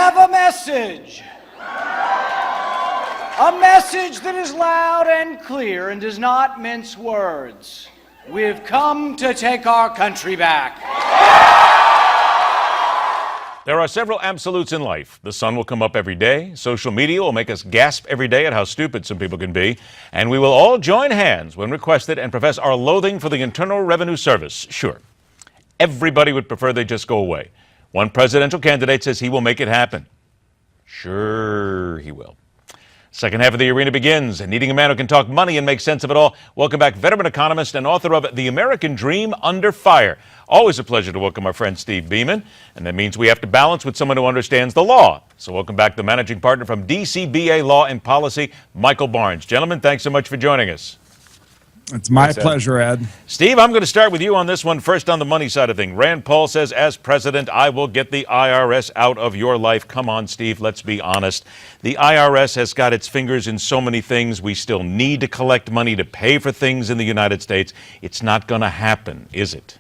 have a message. A message that is loud and clear and does not mince words. We've come to take our country back. There are several absolutes in life. The sun will come up every day. Social media will make us gasp every day at how stupid some people can be. And we will all join hands when requested and profess our loathing for the Internal Revenue Service. Sure, everybody would prefer they just go away. One presidential candidate says he will make it happen. Sure, he will. Second half of the arena begins, and needing a man who can talk money and make sense of it all. Welcome back, veteran economist and author of The American Dream Under Fire. Always a pleasure to welcome our friend Steve Beaman, and that means we have to balance with someone who understands the law. So welcome back the managing partner from DCBA Law and Policy, Michael Barnes. Gentlemen, thanks so much for joining us. It's my pleasure, Ed. Steve, I'm going to start with you on this one. First, on the money side of things. Rand Paul says, as president, I will get the IRS out of your life. Come on, Steve, let's be honest. The IRS has got its fingers in so many things. We still need to collect money to pay for things in the United States. It's not going to happen, is it?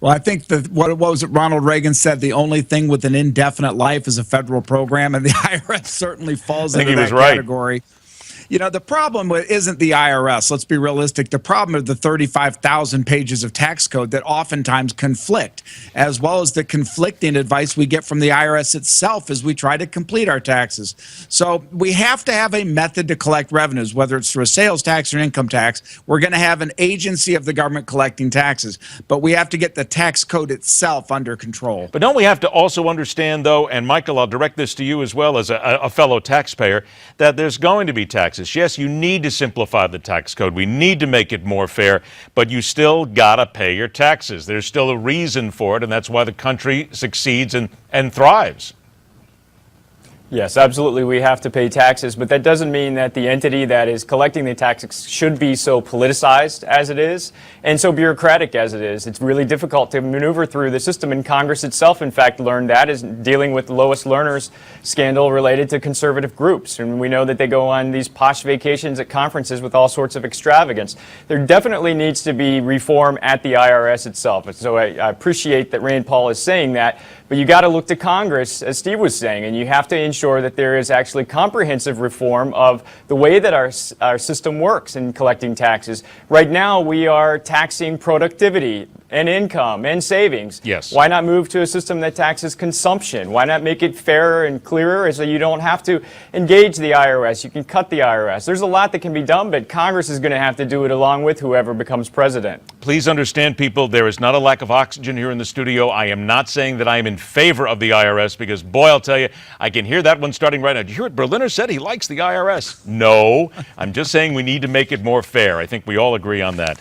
Well, I think what was it Ronald Reagan said, the only thing with an indefinite life is a federal program, and the IRS certainly falls into that category. You know, the problem isn't the IRS. Let's be realistic. The problem are the 35,000 pages of tax code that oftentimes conflict, as well as the conflicting advice we get from the IRS itself as we try to complete our taxes. So we have to have a method to collect revenues, whether it's through a sales tax or an income tax. We're going to have an agency of the government collecting taxes, but we have to get the tax code itself under control. But don't we have to also understand, though, and Michael, I'll direct this to you as well as a fellow taxpayer, that there's going to be taxes. Yes, you need to simplify the tax code. We need to make it more fair, but you still gotta pay your taxes. There's still a reason for it, and that's why the country succeeds and thrives. Yes, absolutely, we have to pay taxes, but that doesn't mean that the entity that is collecting the taxes should be so politicized as it is and so bureaucratic as it is. It's really difficult to maneuver through the system, and Congress itself, in fact, learned that is dealing with the Lois Lerner's scandal related to conservative groups. And we know that they go on these posh vacations at conferences with all sorts of extravagance. There definitely needs to be reform at the IRS itself. And so I appreciate that Rand Paul is saying that, but you got to look to Congress, as Steve was saying, and you have to ensure that there is actually comprehensive reform of the way that our system works in collecting taxes. Right now, we are taxing productivity and income and savings. Yes. Why not move to a system that taxes consumption? Why not make it fairer and clearer so you don't have to engage the IRS? You can cut the IRS. There's a lot that can be done, but Congress is going to have to do it along with whoever becomes president. Please understand, people, there is not a lack of oxygen here in the studio. I am not saying that I am in favor of the IRS because, boy, I'll tell you, I can hear that one starting right now. Did you hear what Berliner said? He likes the IRS. No, I'm just saying we need to make it more fair. I think we all agree on that.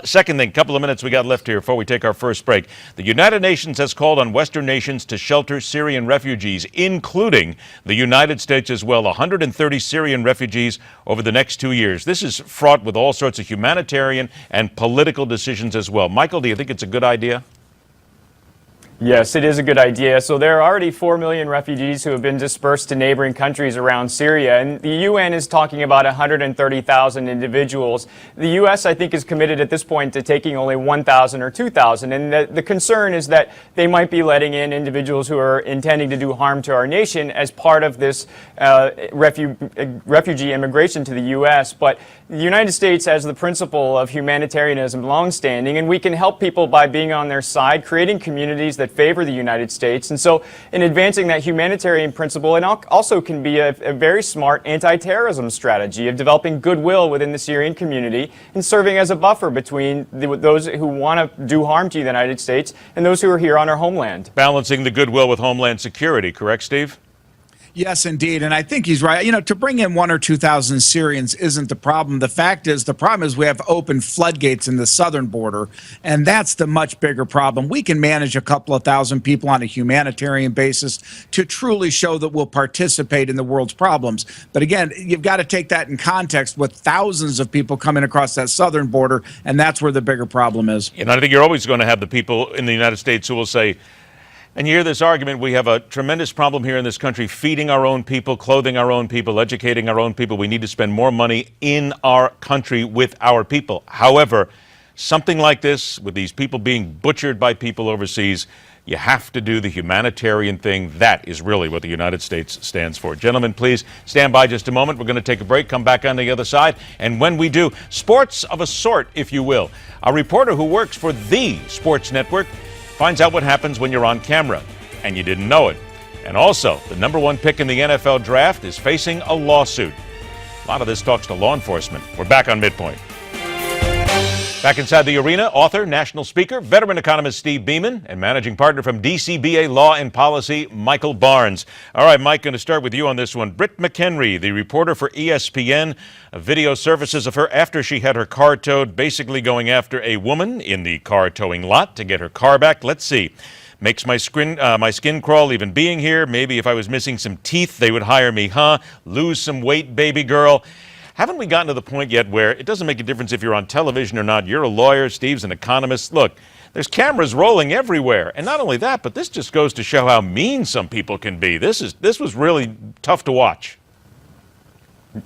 Second thing, couple of minutes we got left here before we take our first break. The United Nations has called on Western nations to shelter Syrian refugees, including the United States as well. 130 Syrian refugees over the next 2 years. This is fraught with all sorts of humanitarian and political decisions as well. Michael, do you think it's a good idea? Yes, it is a good idea. So there are already 4 million refugees who have been dispersed to neighboring countries around Syria, and the UN is talking about 130,000 individuals. The U.S., I think, is committed at this point to taking only 1,000 or 2,000, and the concern is that they might be letting in individuals who are intending to do harm to our nation as part of this refugee immigration to the U.S., but the United States has the principle of humanitarianism longstanding, and we can help people by being on their side, creating communities that favor the United States. And so in advancing that humanitarian principle, it also can be a very smart anti-terrorism strategy of developing goodwill within the Syrian community and serving as a buffer between those who want to do harm to the United States and those who are here on our homeland. Balancing the goodwill with homeland security, correct, Steve? Yes, indeed. And I think he's right. You know, to bring in 1,000 or 2,000 Syrians isn't the problem. The problem is we have open floodgates in the southern border, and that's the much bigger problem. We can manage a couple of thousand people on a humanitarian basis to truly show that we'll participate in the world's problems. But again, you've got to take that in context with thousands of people coming across that southern border, and that's where the bigger problem is. And I think you're always going to have the people in the United States who will say, and you hear this argument, we have a tremendous problem here in this country, feeding our own people, clothing our own people, educating our own people. We need to spend more money in our country with our people. However, something like this, with these people being butchered by people overseas, You have to do the humanitarian thing. That is really what the United States stands for. Gentlemen, please stand by just a moment. We're going to take a break, come back on the other side. And when we do, sports of a sort, if you will. A reporter who works for the sports network finds out what happens when you're on camera and you didn't know it. And also, the #1 pick in the NFL draft is facing a lawsuit. A lot of this talks to law enforcement. We're back on Midpoint. Back inside the arena, author, national speaker, veteran economist Steve Beaman, and managing partner from DCBA Law and Policy, Michael Barnes. All right, Mike, going to start with you on this one. Britt McHenry, the reporter for ESPN, video surfaces of her after she had her car towed, basically going after a woman in the car towing lot to get her car back. Let's see. Makes my skin crawl even being here. Maybe if I was missing some teeth, they would hire me, huh? Lose some weight, baby girl. Haven't we gotten to the point yet where it doesn't make a difference if you're on television or not? You're a lawyer, Steve's an economist. Look, there's cameras rolling everywhere. And not only that, but this just goes to show how mean some people can be. This was really tough to watch.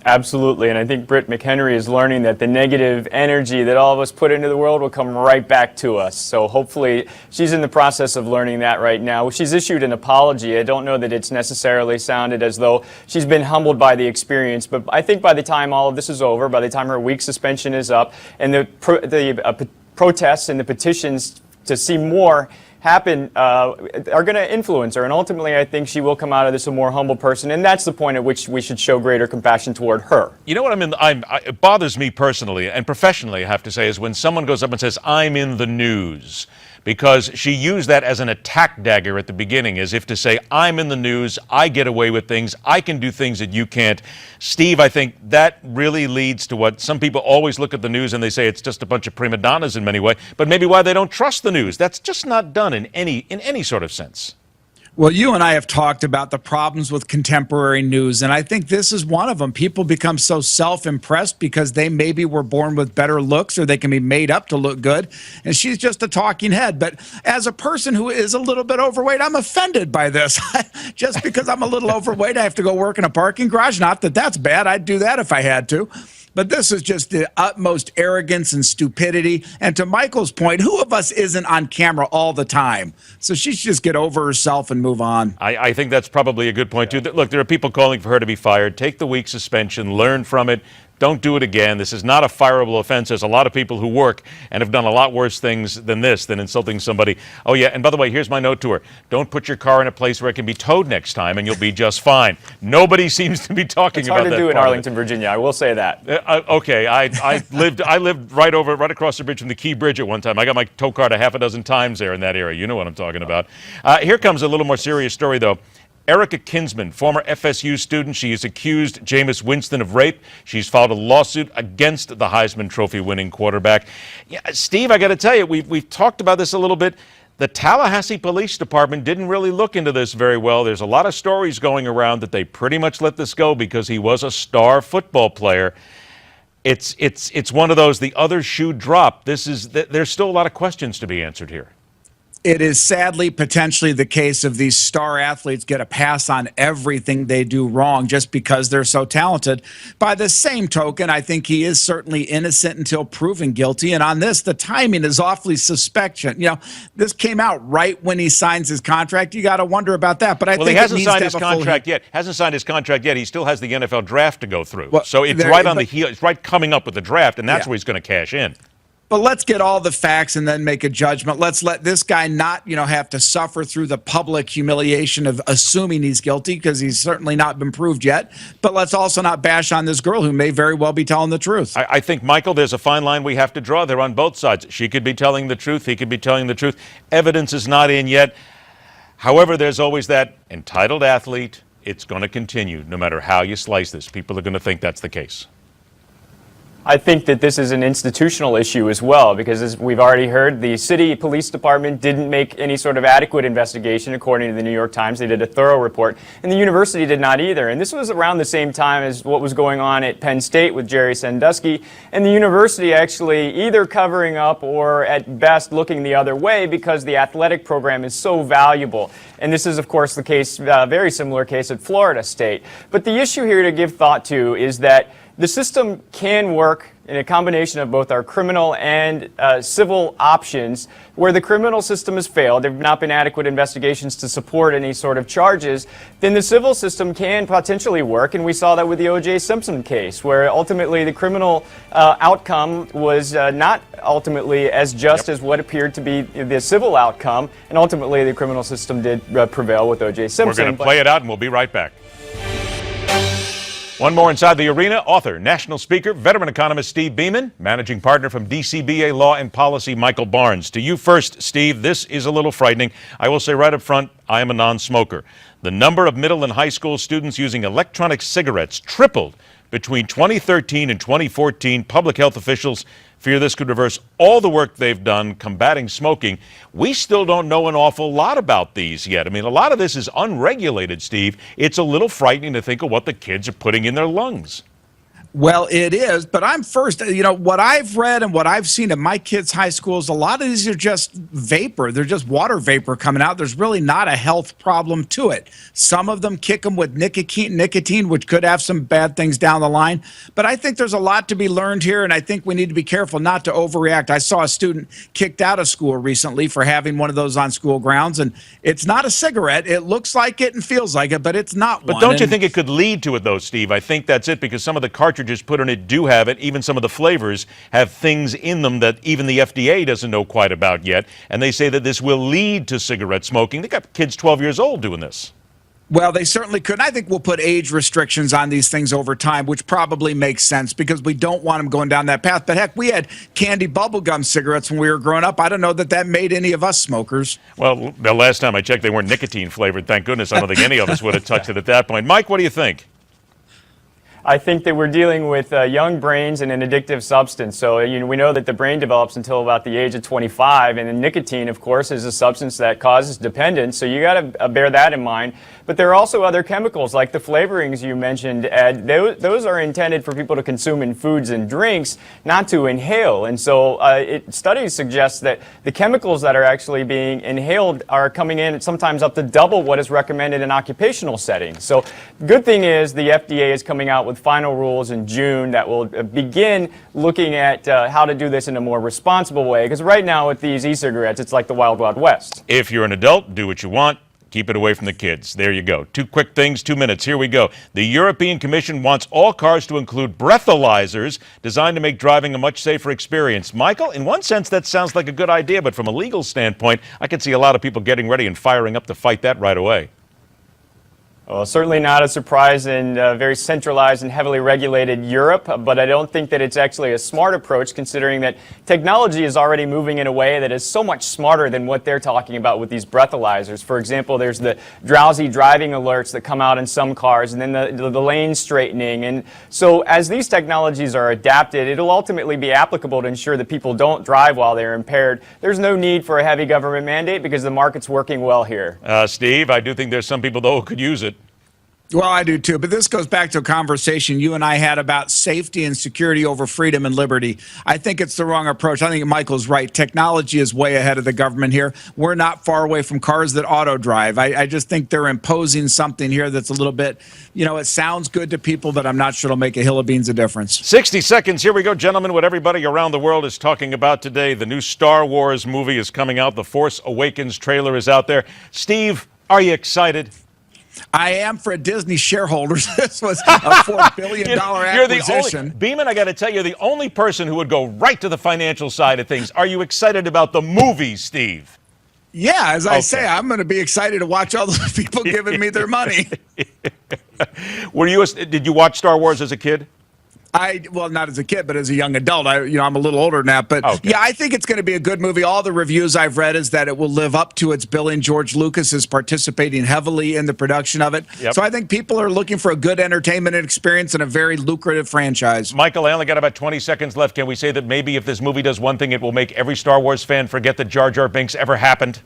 Absolutely, and I think Britt McHenry is learning that the negative energy that all of us put into the world will come right back to us. So hopefully she's in the process of learning that right now. She's issued an apology. I don't know that it's necessarily sounded as though she's been humbled by the experience, but I think by the time all of this is over, by the time her week suspension is up, and the protests and the petitions to see more happen are going to influence her, and ultimately I think she will come out of this a more humble person, and that's the point at which we should show greater compassion toward her. You know what it bothers me personally and professionally, I have to say, is when someone goes up and says, I'm in the news. Because she used that as an attack dagger at the beginning, as if to say, I'm in the news, I get away with things, I can do things that you can't. Steve, I think that really leads to what some people always look at the news and they say it's just a bunch of prima donnas in many ways, but maybe why they don't trust the news. That's just not done in any sort of sense. Well, you and I have talked about the problems with contemporary news, and I think this is one of them. People become so self-impressed because they maybe were born with better looks or they can be made up to look good, and she's just a talking head. But as a person who is a little bit overweight, I'm offended by this. Just because I'm a little overweight, I have to go work in a parking garage. Not that that's bad. I'd do that if I had to. But this is just the utmost arrogance and stupidity. And to Michael's point, who of us isn't on camera all the time? So she should just get over herself and move on. I think that's probably a good point, too. Look, there are people calling for her to be fired. Take the week suspension, learn from it. Don't do it again. This is not a fireable offense. There's a lot of people who work and have done a lot worse things than this, than insulting somebody. Oh, yeah, and by the way, here's my note to her. Don't put your car in a place where it can be towed next time, and you'll be just fine. Nobody seems to be talking about that. It's hard to do in Arlington, Virginia. I will say that. Okay, I lived right across the bridge from the Key Bridge at one time. I got my tow card a half a dozen times there in that area. You know what I'm talking about. Here comes a little more serious story, though. Erica Kinsman, former FSU student, she has accused Jameis Winston of rape. She's filed a lawsuit against the Heisman Trophy-winning quarterback. Yeah, Steve, I got to tell you, we've talked about this a little bit. The Tallahassee Police Department didn't really look into this very well. There's a lot of stories going around that they pretty much let this go because he was a star football player. It's one of those, the other shoe dropped. There's still a lot of questions to be answered here. It is sadly potentially the case of these star athletes get a pass on everything they do wrong just because they're so talented. By the same token, I think he is certainly innocent until proven guilty. And on this, the timing is awfully suspect. You know, this came out right when he signs his contract. You got to wonder about that. But I think he hasn't signed his contract yet. Hasn't signed his contract yet. He still has the NFL draft to go through. Well, so it's right on the heel. It's right coming up with the draft, and that's where he's going to cash in. But let's get all the facts and then make a judgment. Let's let this guy not, have to suffer through the public humiliation of assuming he's guilty, because he's certainly not been proved yet. But let's also not bash on this girl who may very well be telling the truth. I think, Michael, there's a fine line we have to draw. They're on both sides. She could be telling the truth. He could be telling the truth. Evidence is not in yet. However, there's always that entitled athlete. It's going to continue no matter how you slice this. People are going to think that's the case. I think that this is an institutional issue as well, because as we've already heard, the city police department didn't make any sort of adequate investigation, according to the New York Times. They did a thorough report, and the university did not either. And this was around the same time as what was going on at Penn State with Jerry Sandusky, and the university actually either covering up or at best looking the other way because the athletic program is so valuable. And this is, of course, the case, very similar case at Florida State. But the issue here to give thought to is that the system can work in a combination of both our criminal and civil options. Where the criminal system has failed, there have not been adequate investigations to support any sort of charges, then the civil system can potentially work, and we saw that with the O.J. Simpson case, where ultimately the criminal outcome was not ultimately as just as what appeared to be the civil outcome, and ultimately the criminal system did prevail with O.J. Simpson. We're going to play it out, and we'll be right back. One more inside the arena, author, national speaker, veteran economist Steve Beaman, managing partner from DCBA Law and Policy, Michael Barnes. To you first, Steve, this is a little frightening. I will say right up front, I am a non-smoker. The number of middle and high school students using electronic cigarettes tripled between 2013 and 2014. Public health officials fear this could reverse all the work they've done combating smoking. We still don't know an awful lot about these yet. I mean, a lot of this is unregulated, Steve. It's a little frightening to think of what the kids are putting in their lungs. Well, it is, but I'm first, what I've read and what I've seen in my kids' high schools, a lot of these are just vapor. They're just water vapor coming out. There's really not a health problem to it. Some of them kick them with nicotine, which could have some bad things down the line. But I think there's a lot to be learned here, and I think we need to be careful not to overreact. I saw a student kicked out of school recently for having one of those on school grounds, and it's not a cigarette. It looks like it and feels like it, but it's not one. But don't you think it could lead to it, though, Steve? I think that's it, because some of the cartridges put in it do have it. Even some of the flavors have things in them that even the FDA doesn't know quite about yet. And they say that this will lead to cigarette smoking. They got kids 12 years old doing this. Well, they certainly could. And I think we'll put age restrictions on these things over time, which probably makes sense because we don't want them going down that path. But heck, we had candy bubblegum cigarettes when we were growing up. I don't know that made any of us smokers. Well, the last time I checked, they weren't nicotine flavored. Thank goodness. I don't think any of us would have touched it at that point. Mike, what do you think? I think that we're dealing with young brains and an addictive substance. So we know that the brain develops until about the age of 25, and then nicotine, of course, is a substance that causes dependence. So you got to bear that in mind. But there are also other chemicals, like the flavorings you mentioned, Ed. Those are intended for people to consume in foods and drinks, not to inhale. And so studies suggest that the chemicals that are actually being inhaled are coming in at sometimes up to double what is recommended in occupational settings. So good thing is the FDA is coming out with final rules in June that will begin looking at how to do this in a more responsible way. Because right now with these e-cigarettes, it's like the Wild Wild West. If you're an adult, do what you want. Keep it away from the kids. There you go. 2 quick things, 2 minutes. Here we go. The European Commission wants all cars to include breathalyzers designed to make driving a much safer experience. Michael, in one sense, that sounds like a good idea, but from a legal standpoint, I can see a lot of people getting ready and firing up to fight that right away. Well, certainly not a surprise in very centralized and heavily regulated Europe, but I don't think that it's actually a smart approach considering that technology is already moving in a way that is so much smarter than what they're talking about with these breathalyzers. For example, there's the drowsy driving alerts that come out in some cars, and then the lane straightening. And so as these technologies are adapted, it'll ultimately be applicable to ensure that people don't drive while they're impaired. There's no need for a heavy government mandate because the market's working well here. Steve, I do think there's some people, though, who could use it. Well, I do too, but this goes back to a conversation you and I had about safety and security over freedom and liberty. I think it's the wrong approach. I think Michael's right. Technology is way ahead of the government here. We're not far away from cars that auto drive. I just think they're imposing something here that's a little bit, it sounds good to people, but I'm not sure it'll make a hill of beans of difference. 60 seconds. Here we go, gentlemen. What everybody around the world is talking about today. The new Star Wars movie is coming out. The Force Awakens trailer is out there. Steve, are you excited? I am for Disney shareholders. This was a $4 billion acquisition. Beaman, I got to tell you, you're the only person who would go right to the financial side of things. Are you excited about the movie, Steve? Yeah, as I say, I'm going to be excited to watch all those people giving me their money. Did you watch Star Wars as a kid? Well, not as a kid, but as a young adult. I'm a little older now, but yeah, I think it's going to be a good movie. All the reviews I've read is that it will live up to its billing. George Lucas is participating heavily in the production of it. Yep. So I think people are looking for a good entertainment experience and a very lucrative franchise. Michael, I only got about 20 seconds left. Can we say that maybe if this movie does one thing, it will make every Star Wars fan forget that Jar Jar Binks ever happened?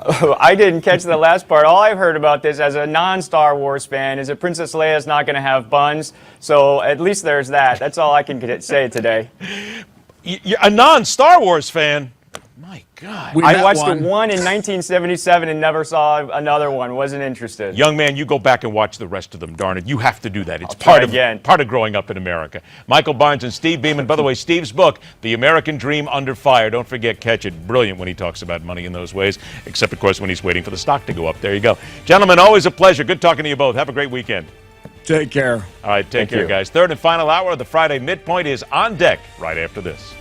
Oh, I didn't catch the last part. All I've heard about this as a non-Star Wars fan is that Princess Leia's not going to have buns. So at least there's that. That's all I can say today. You're a non-Star Wars fan? My God. We I met watched one. one in 1977 and never saw another one. Wasn't interested. Young man, you go back and watch the rest of them. Darn it, you have to do that. It's try part again. of growing up in America. Michael Barnes and Steve Beaman. By the way, Steve's book, The American Dream Under Fire. Don't forget, catch it. Brilliant when he talks about money in those ways. Except, of course, when he's waiting for the stock to go up. There you go, gentlemen. Always a pleasure. Good talking to you both. Have a great weekend. Take care. All right, take Thank care, you. guys. Third and final hour of the Friday Midpoint is on deck right after this.